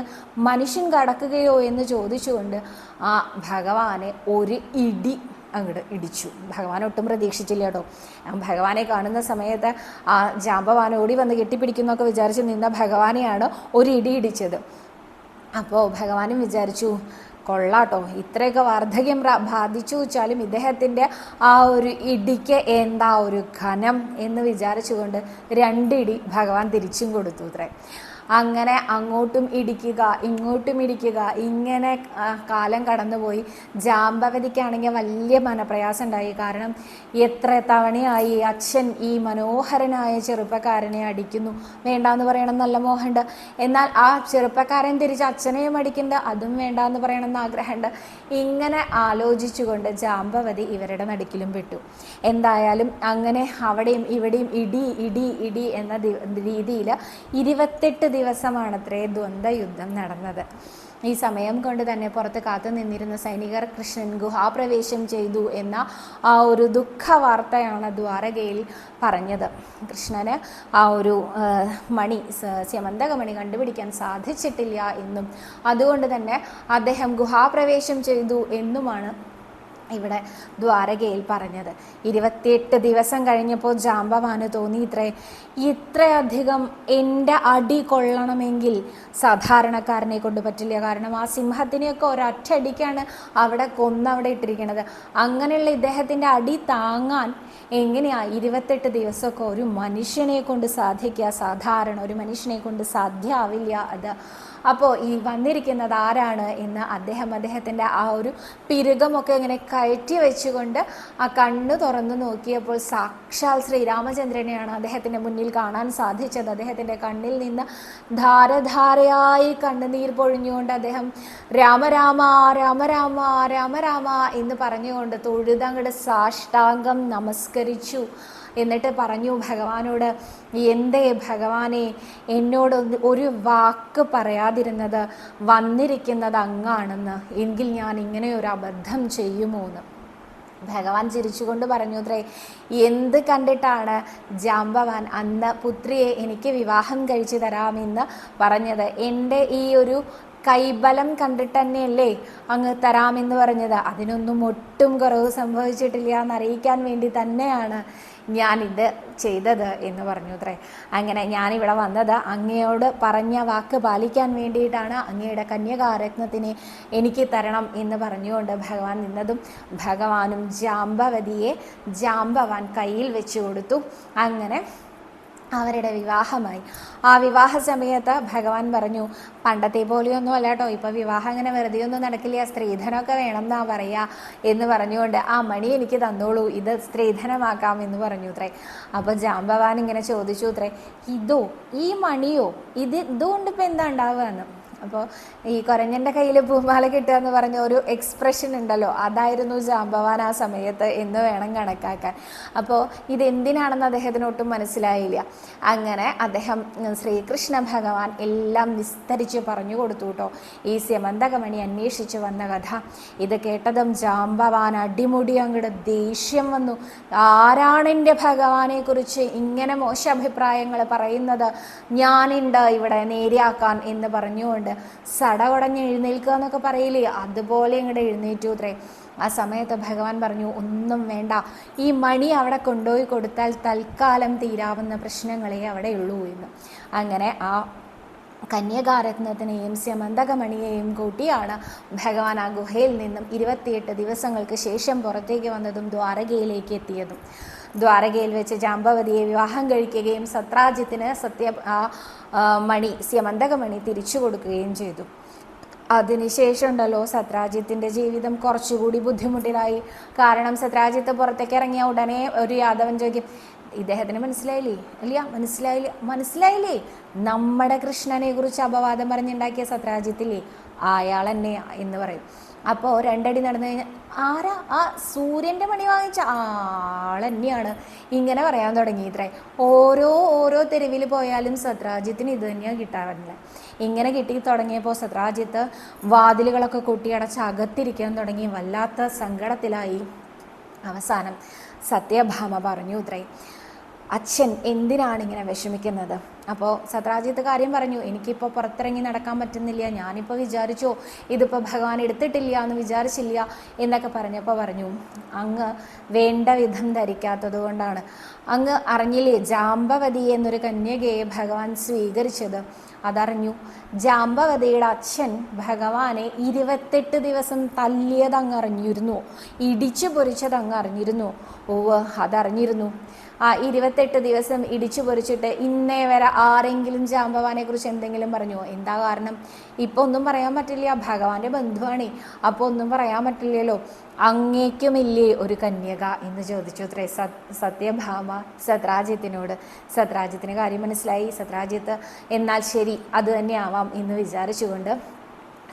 മനുഷ്യൻ കടക്കുകയോ എന്ന് ചോദിച്ചുകൊണ്ട് ആ ഭഗവാനെ ഒരു ഇടി അങ്ങോട്ട് ഇടിച്ചു. ഭഗവാൻ ഒട്ടും പ്രതീക്ഷിച്ചില്ല കേട്ടോ. ഭഗവാനെ കാണുന്ന സമയത്ത് ആ ജാംബവാൻ ഓടി വന്ന് കെട്ടിപ്പിടിക്കുന്നൊക്കെ വിചാരിച്ച് നിന്ന ഭഗവാനെയാണ് ഒരു ഇടി ഇടിച്ചത്. അപ്പോൾ ഭഗവാനും വിചാരിച്ചു, കൊള്ളാട്ടോ, ഇത്രയൊക്കെ വാർദ്ധക്യം ബാധിച്ചു വെച്ചാലും ഇദ്ദേഹത്തിൻ്റെ ആ ഒരു ഇടിക്ക് എന്താ ഒരു ഘനം എന്ന് വിചാരിച്ചുകൊണ്ട് 2 ഇടി ഭഗവാൻ തിരിച്ചും കൊടുത്തു അത്രേ. അങ്ങനെ അങ്ങോട്ടും ഇടിക്കുക ഇങ്ങോട്ടും ഇടിക്കുക, ഇങ്ങനെ കാലം കടന്നുപോയി. ജാംബവതിക്കാണെങ്കിൽ വലിയ മനപ്രയാസം ഉണ്ടായി. കാരണം എത്ര തവണയായി അച്ഛൻ ഈ മനോഹരനായ ചെറുപ്പക്കാരനെ അടിക്കുന്നു, വേണ്ടാന്ന് പറയണം നല്ല മോഹമുണ്ട്, എന്നാൽ ആ ചെറുപ്പക്കാരൻ തിരിച്ച് അച്ഛനെയും അടിക്കുന്നുണ്ട്, അതും വേണ്ടാന്ന് പറയണമെന്ന് ആഗ്രഹമുണ്ട്. ഇങ്ങനെ ആലോചിച്ചുകൊണ്ട് ജാംബവതി ഇവരുടെ നടുക്കിലും പെട്ടു. എന്തായാലും അങ്ങനെ അവിടെയും ഇവിടെയും ഇടി ഇടി ഇടി എന്ന രീതിയിൽ 28 ദിവസമാണത്രേ ദ്വന്ദ്വ യുദ്ധം നടന്നത്. ഈ സമയം കൊണ്ട് തന്നെ പുറത്ത് കാത്തു നിന്നിരുന്ന സൈനികർ കൃഷ്ണൻ ഗുഹാപ്രവേശം ചെയ്തു എന്ന ആ ഒരു ദുഃഖ വാർത്തയാണ് ദ്വാരകയിൽ പറഞ്ഞത്. കൃഷ്ണന് ആ ഒരു മണി, സ്യമന്തകമണി കണ്ടുപിടിക്കാൻ സാധിച്ചിട്ടില്ല എന്നും അതുകൊണ്ട് തന്നെ അദ്ദേഹം ഗുഹാപ്രവേശം ചെയ്തു എന്നുമാണ് ഇവിടെ ദ്വാരകയിൽ പറഞ്ഞത്. 28 ദിവസം കഴിഞ്ഞപ്പോൾ ജാംബവാന് തോന്നി, ഇത്രയധികം എൻ്റെ അടി കൊള്ളണമെങ്കിൽ സാധാരണക്കാരനെ കൊണ്ട് പറ്റില്ല. കാരണം ആ സിംഹത്തിനെയൊക്കെ ഒരൊറ്റടിക്കാണ് അവിടെ കൊന്നവിടെ ഇട്ടിരിക്കുന്നത്. അങ്ങനെയുള്ള ഇദ്ദേഹത്തിൻ്റെ അടി താങ്ങാൻ എങ്ങനെയാ 28 ദിവസമൊക്കെ ഒരു മനുഷ്യനെ കൊണ്ട് സാധിക്കുക? സാധാരണ ഒരു മനുഷ്യനെ കൊണ്ട് സാധ്യമാവില്ല അത്. അപ്പോൾ ഈ വന്നിരിക്കുന്നത് ആരാണ് എന്ന് അദ്ദേഹത്തിൻ്റെ ആ ഒരു പിരുകമൊക്കെ ഇങ്ങനെ കയറ്റി വെച്ചുകൊണ്ട് ആ കണ്ണ് തുറന്നു നോക്കിയപ്പോൾ സാക്ഷാൽ ശ്രീരാമചന്ദ്രനെയാണ് അദ്ദേഹത്തിൻ്റെ മുന്നിൽ കാണാൻ സാധിച്ചത്. അദ്ദേഹത്തിൻ്റെ കണ്ണിൽ നിന്ന് ധാരധാരയായി കണ്ണുനീർ പൊഴിഞ്ഞുകൊണ്ട് അദ്ദേഹം രാമ രാമ രാമ രാമ രാമ രാമ എന്ന് പറഞ്ഞുകൊണ്ട് തൊഴുതങ്ങട് സാഷ്ടാംഗം നമസ്കരിച്ചു. എന്നിട്ട് പറഞ്ഞു ഭഗവാനോട്, എന്തേ ഭഗവാനെ എന്നോട് ഒരു വാക്ക് പറയാതിരുന്നത്? വന്നിരിക്കുന്നത് അങ്ങാണെന്ന്, എങ്കിൽ ഞാൻ ഇങ്ങനെ ഒരു അബദ്ധം ചെയ്യുമോ എന്ന്. ഭഗവാൻ ചിരിച്ചുകൊണ്ട് പറഞ്ഞു അത്രേ, എന്ത് കണ്ടിട്ടാണ് ജാംബവാൻ അന്ന് പുത്രിയെ എനിക്ക് വിവാഹം കഴിച്ചു തരാമെന്ന് പറഞ്ഞത്? എൻ്റെ ഈ ഒരു കൈബലം കണ്ടിട്ട് തന്നെയല്ലേ അങ്ങ് തരാമെന്ന് പറഞ്ഞത്? അതിനൊന്നും ഒട്ടും കുറവ് സംഭവിച്ചിട്ടില്ല എന്നറിയിക്കാൻ വേണ്ടി തന്നെയാണ് ഞാനിത് ചെയ്തത് എന്ന് പറഞ്ഞു അത്രേ. അങ്ങനെ ഞാനിവിടെ വന്നത് അങ്ങയോട് പറഞ്ഞ വാക്ക് പാലിക്കാൻ വേണ്ടിയിട്ടാണ്. അങ്ങയുടെ കന്യകാരത്നത്തിനെ എനിക്ക് തരണം എന്ന് പറഞ്ഞുകൊണ്ട് ഭഗവാൻ നിന്നതും ഭഗവാനും ജാംബവതിയെ ജാംബവാൻ കയ്യിൽ വെച്ചു കൊടുത്തു. അങ്ങനെ അവരുടെ വിവാഹമായി. ആ വിവാഹ സമയത്ത് ഭഗവാൻ പറഞ്ഞു, പണ്ടത്തെ പോലെയൊന്നും അല്ല കേട്ടോ, ഇപ്പം വിവാഹം അങ്ങനെ വെറുതെ ഒന്നും നടക്കില്ല, സ്ത്രീധനമൊക്കെ വേണം എന്നാ പറയുക എന്ന് പറഞ്ഞുകൊണ്ട് ആ മണി എനിക്ക് തന്നോളൂ, ഇത് സ്ത്രീധനമാക്കാം എന്ന് പറഞ്ഞു അത്രേ. അപ്പോൾ ജാംബവാൻ ഇങ്ങനെ ചോദിച്ചു അത്രേ, ഇതോ ഈ മണിയോ, ഇതുകൊണ്ട് ഇപ്പം എന്താ ഉണ്ടാവുക എന്ന്. അപ്പോൾ ഈ കുരങ്ങൻ്റെ കയ്യിൽ പൂമാല കിട്ടുക എന്ന് പറഞ്ഞ ഒരു എക്സ്പ്രഷൻ ഉണ്ടല്ലോ, അതായിരുന്നു ജാംബവാൻ ആ സമയത്ത് എന്ന് വേണം കണക്കാക്കാൻ. അപ്പോൾ ഇതെന്തിനാണെന്ന് അദ്ദേഹത്തിന് ഒട്ടും മനസ്സിലായില്ല. അങ്ങനെ അദ്ദേഹം ശ്രീകൃഷ്ണ ഭഗവാൻ എല്ലാം വിസ്തരിച്ച് പറഞ്ഞു കൊടുത്തു കേട്ടോ, ഈ സ്യമന്തകമണി അന്വേഷിച്ച് വന്ന കഥ. ഇത് കേട്ടതും ജാംബവാൻ അടിമുടി അങ്ങോട്ട് ദേഷ്യം വന്നു. ആരാണ് എൻ്റെ ഭഗവാനെ കുറിച്ച് ഇങ്ങനെ മോശ അഭിപ്രായങ്ങൾ പറയുന്നത്? ഞാനുണ്ട് ഇവിടെ നേരെയാക്കാൻ എന്ന് പറഞ്ഞുകൊണ്ട് സടകുടഞ്ഞ് എഴുന്നേൽക്കുക എന്നൊക്കെ പറയില്ലേ, അതുപോലെ ഇങ്ങോട്ട് എഴുന്നേറ്റു അത്രേ. ആ സമയത്ത് ഭഗവാൻ പറഞ്ഞു, ഒന്നും വേണ്ട, ഈ മണി അവിടെ കൊണ്ടുപോയി കൊടുത്താൽ തൽക്കാലം തീരാവുന്ന പ്രശ്നങ്ങളെ അവിടെ ഉള്ളൂ എന്ന്. അങ്ങനെ ആ കന്യകാരത്നത്തിനെയും സ്യമന്തകമണിയെയും കൂട്ടിയാണ് ഭഗവാൻ ആ ഗുഹയിൽ നിന്നും 28 ദിവസങ്ങൾക്ക് ശേഷം പുറത്തേക്ക് വന്നതും ദ്വാരകയിലേക്ക് എത്തിയതും. ദ്വാരകയിൽ വെച്ച് ജാംബവതിയെ വിവാഹം കഴിക്കുകയും സത്രാജിത്തിന് മണി സ്യമന്തകമണി തിരിച്ചു കൊടുക്കുകയും ചെയ്തു. അതിനുശേഷം ഉണ്ടല്ലോ സത്രാജിത്തിൻ്റെ ജീവിതം കുറച്ചുകൂടി ബുദ്ധിമുട്ടിലായി. കാരണം സത്രാജിത്ത് പുറത്തേക്ക് ഇറങ്ങിയ ഉടനെ ഒരു യാദവൻ ചോദിക്കും, ഇദ്ദേഹത്തിന് മനസ്സിലായില്ലേ? ഇല്ല, മനസ്സിലായില്ലേ? നമ്മുടെ കൃഷ്ണനെ കുറിച്ച് അപവാദം പറഞ്ഞുണ്ടാക്കിയ സത്രാജിത്തില്ലേ, അയാൾ തന്നെ എന്ന് പറയും. അപ്പോൾ രണ്ടടി നടന്നു കഴിഞ്ഞാൽ, ആരാ? ആ സൂര്യൻ്റെ മണി വാങ്ങിച്ച ആൾ തന്നെയാണ് ഇങ്ങനെ പറയാൻ തുടങ്ങി ഇത്രേ. ഓരോ തെരുവിൽ പോയാലും സത്രാജിത്തിന് ഇത് തന്നെയാണ് കിട്ടാറില്ല. ഇങ്ങനെ കിട്ടി തുടങ്ങിയപ്പോൾ സത്രാജിത്ത് വാതിലുകളൊക്കെ കൊട്ടിയടച്ച് അകത്തിരിക്കാൻ തുടങ്ങി. വല്ലാത്ത സങ്കടത്തിലായി. അവസാനം സത്യഭാമ പറഞ്ഞു ഇത്രേ, അച്ഛൻ എന്തിനാണ് ഇങ്ങനെ വിഷമിക്കുന്നത്? അപ്പോൾ സത്രാജിത്ത് കാര്യം പറഞ്ഞു, എനിക്കിപ്പോൾ പുറത്തിറങ്ങി നടക്കാൻ പറ്റുന്നില്ല, ഞാനിപ്പോൾ വിചാരിച്ചോ ഇതിപ്പോൾ ഭഗവാൻ എടുത്തിട്ടില്ല എന്ന് വിചാരിച്ചില്ല എന്നൊക്കെ പറഞ്ഞപ്പോൾ പറഞ്ഞു, അങ്ങ് വേണ്ട വിധം ധരിക്കാത്തത് കൊണ്ടാണ്. അങ്ങ് അറിഞ്ഞില്ലേ ജാംബവതി എന്നൊരു കന്യകയെ ഭഗവാൻ സ്വീകരിച്ചത്? അതറിഞ്ഞു. ജാംബവതിയുടെ അച്ഛൻ ഭഗവാനെ 28 ദിവസം തല്ലിയത് അങ്ങ് അറിഞ്ഞിരുന്നു, ഇടിച്ചു പൊരിച്ചത് അങ്ങ് അറിഞ്ഞിരുന്നു? ഓവ്, അതറിഞ്ഞിരുന്നു. ആ 28 ദിവസം ഇടിച്ചു പൊരിച്ചിട്ട് ഇന്നേ വരെ ആരെങ്കിലും ജാംബവാനെ കുറിച്ച് എന്തെങ്കിലും പറഞ്ഞോ? എന്താ കാരണം? ഇപ്പോൾ ഒന്നും പറയാൻ പറ്റില്ല, ഭഗവാന്റെ ബന്ധുവാണേ, അപ്പോൾ ഒന്നും പറയാൻ പറ്റില്ലല്ലോ. അങ്ങേക്കുമില്ലേ ഒരു കന്യക എന്ന് ചോദിച്ചു അത്രേ സത്യഭാമ സത്രാജിത്തിനോട്. സത്രാജിത്തിന് കാര്യം മനസ്സിലായി. സത്രാജിത്ത് എന്നാൽ ശരി, അത് തന്നെ ആവാം എന്ന് വിചാരിച്ചുകൊണ്ട്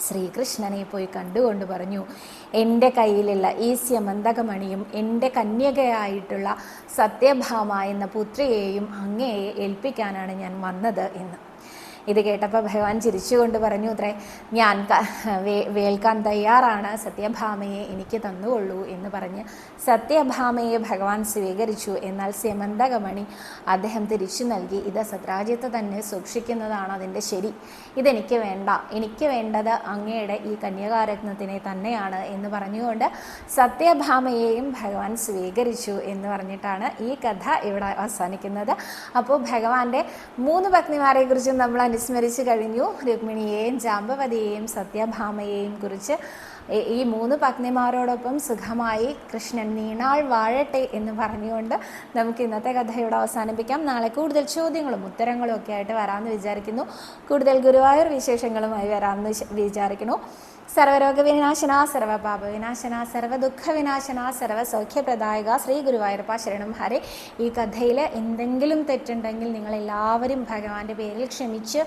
ശ്രീകൃഷ്ണനെ പോയി കണ്ടുകൊണ്ട് പറഞ്ഞു, എൻ്റെ കയ്യിലുള്ള ഈ സ്യമന്തകമണിയും എൻ്റെ കന്യകയായിട്ടുള്ള സത്യഭാമ എന്ന പുത്രിയെയും അങ്ങയെ ഏൽപ്പിക്കാനാണ് ഞാൻ വന്നത് എന്ന്. ഇത് കേട്ടപ്പോൾ ഭഗവാൻ ചിരിച്ചുകൊണ്ട് പറഞ്ഞു അത്രേ, ഞാൻ വേൽക്കാൻ തയ്യാറാണ്, സത്യഭാമയെ എനിക്ക് തന്നുകൊള്ളൂ എന്ന് പറഞ്ഞ് സത്യഭാമയെ ഭഗവാൻ സ്വീകരിച്ചു. എന്നാൽ സ്യമന്തകമണി അദ്ദേഹം തിരിച്ചു നൽകി. ഇത് സത്രാജിത്ത് തന്നെ സൂക്ഷിക്കുന്നതാണ് അതിൻ്റെ ശരി, ഇതെനിക്ക് വേണ്ട, എനിക്ക് വേണ്ടത് അങ്ങയുടെ ഈ കന്യകാരത്നത്തിനെ തന്നെയാണ് എന്ന് പറഞ്ഞുകൊണ്ട് സത്യഭാമയെയും ഭഗവാൻ സ്വീകരിച്ചു എന്ന് പറഞ്ഞിട്ടാണ് ഈ കഥ ഇവിടെ അവസാനിക്കുന്നത്. അപ്പോൾ ഭഗവാന്റെ 3 പത്നിമാരെ കുറിച്ചും നമ്മൾ അനുസ്മരിച്ചു കഴിഞ്ഞു. രുക്മിണിയെയും ജാംബവതിയെയും സത്യഭാമയെയും കുറിച്ച് ഈ 3 പത്നിമാരോടൊപ്പം സുഖമായി കൃഷ്ണൻ നീണാൾ വാഴട്ടെ എന്ന് പറഞ്ഞുകൊണ്ട് നമുക്ക് ഇന്നത്തെ കഥയോട് അവസാനിപ്പിക്കാം. നാളെ കൂടുതൽ ചോദ്യങ്ങളും ഉത്തരങ്ങളും ഒക്കെ ആയിട്ട് വരാമെന്ന് വിചാരിക്കുന്നു. കൂടുതൽ ഗുരുവായൂർ വിശേഷങ്ങളുമായി വരാമെന്ന് വിചാരിക്കുന്നു. സർവരോഗവിനാശന, സർവപാപവിനാശന, സർവദുഃഖവിനാശന, സർവസൗഖ്യപ്രദായക ശ്രീ ഗുരുവായൂരപ്പ ശരണം ഹരേ. ഈ കഥയിൽ എന്തെങ്കിലും തെറ്റുണ്ടെങ്കിൽ നിങ്ങളെല്ലാവരും ഭഗവാന്റെ പേരിൽ ക്ഷമിച്ച്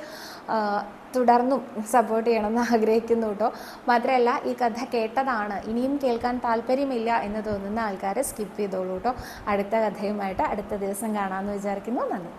തുടർന്നും സപ്പോർട്ട് ചെയ്യണമെന്ന് ആഗ്രഹിക്കുന്നു കേട്ടോ. മാത്രമല്ല, ഈ കഥ കേട്ടതാണ്, ഇനിയും കേൾക്കാൻ താല്പര്യമില്ല എന്ന് തോന്നുന്ന ആൾക്കാർ സ്കിപ്പ് ചെയ്തോളൂ കേട്ടോ. അടുത്ത കഥയുമായിട്ട് അടുത്ത ദിവസം കാണാമെന്ന് വിചാരിക്കുന്നു. നന്ദി.